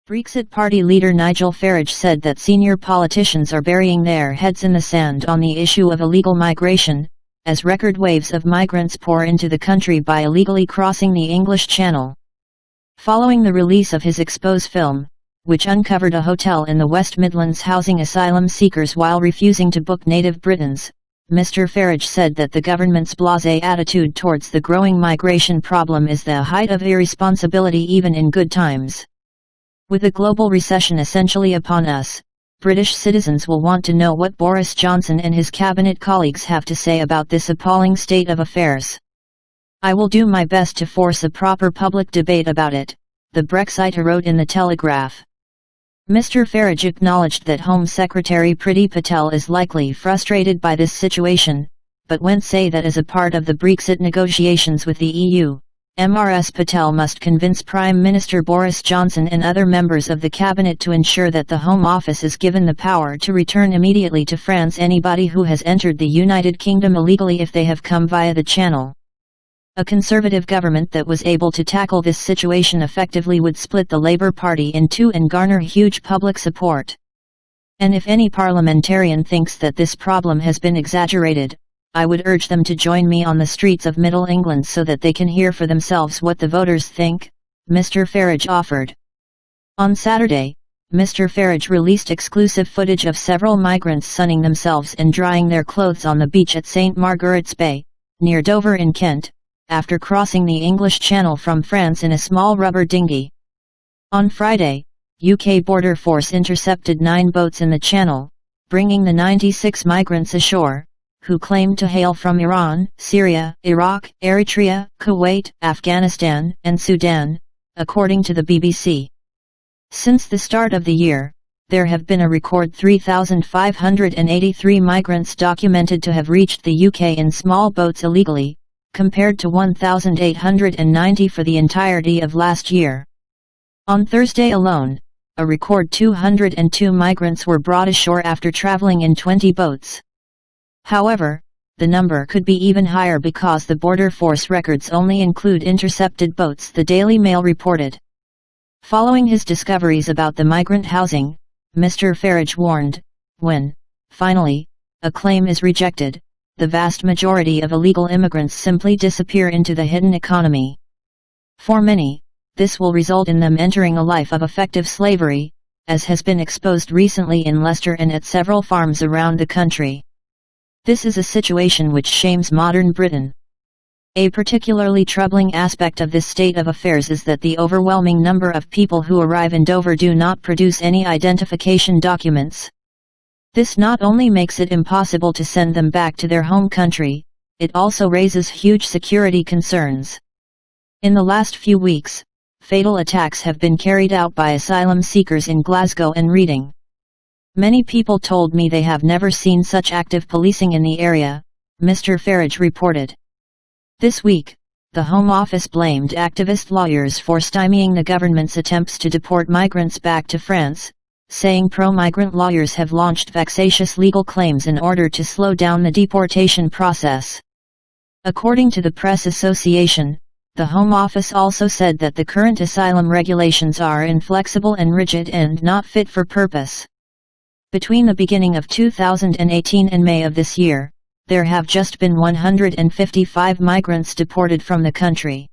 Brexit Party leader Nigel Farage said that senior politicians are burying their heads in the sand on the issue of illegal migration, as record waves of migrants pour into the country by illegally crossing the English Channel. Following the release of his Expose film, which uncovered a hotel in the West Midlands housing asylum seekers while refusing to book native Britons, Mr. Farage said that the government's blasé attitude towards the growing migration problem is the height of irresponsibility even in good times. With a global recession essentially upon us, British citizens will want to know what Boris Johnson and his cabinet colleagues have to say about this appalling state of affairs. I will do my best to force a proper public debate about it, the Brexiteer wrote in the Telegraph. Mr. Farage acknowledged that Home Secretary Priti Patel is likely frustrated by this situation, but went say that as a part of the Brexit negotiations with the EU, Ms. Patel must convince Prime Minister Boris Johnson and other members of the cabinet to ensure that the Home Office is given the power to return immediately to France anybody who has entered the United Kingdom illegally if they have come via the Channel. A Conservative government that was able to tackle this situation effectively would split the Labour Party in two and garner huge public support. And if any parliamentarian thinks that this problem has been exaggerated, I would urge them to join me on the streets of Middle England so that they can hear for themselves what the voters think, Mr. Farage offered. On Saturday, Mr. Farage released exclusive footage of several migrants sunning themselves and drying their clothes on the beach at St. Margaret's Bay, near Dover in Kent, after crossing the English Channel from France in a small rubber dinghy. On Friday, UK Border Force intercepted 9 boats in the Channel, bringing the 96 migrants ashore, who claimed to hail from Iran, Syria, Iraq, Eritrea, Kuwait, Afghanistan, and Sudan, according to the BBC. Since the start of the year, there have been a record 3,583 migrants documented to have reached the UK in small boats illegally, compared to 1,890 for the entirety of last year. On Thursday alone, a record 202 migrants were brought ashore after traveling in 20 boats. However, the number could be even higher because the Border Force records only include intercepted boats, the Daily Mail reported. Following his discoveries about the migrant housing, Mr. Farage warned, when, finally, a claim is rejected, the vast majority of illegal immigrants simply disappear into the hidden economy. For many, this will result in them entering a life of effective slavery, as has been exposed recently in Leicester and at several farms around the country. This is a situation which shames modern Britain. A particularly troubling aspect of this state of affairs is that the overwhelming number of people who arrive in Dover do not produce any identification documents. This not only makes it impossible to send them back to their home country, it also raises huge security concerns. In the last few weeks, fatal attacks have been carried out by asylum seekers in Glasgow and Reading. Many people told me they have never seen such active policing in the area, Mr. Farage reported. This week, the Home Office blamed activist lawyers for stymieing the government's attempts to deport migrants back to France, saying pro-migrant lawyers have launched vexatious legal claims in order to slow down the deportation process. According to the Press Association, the Home Office also said that the current asylum regulations are inflexible and rigid and not fit for purpose. Between the beginning of 2018 and May of this year, there have just been 155 migrants deported from the country.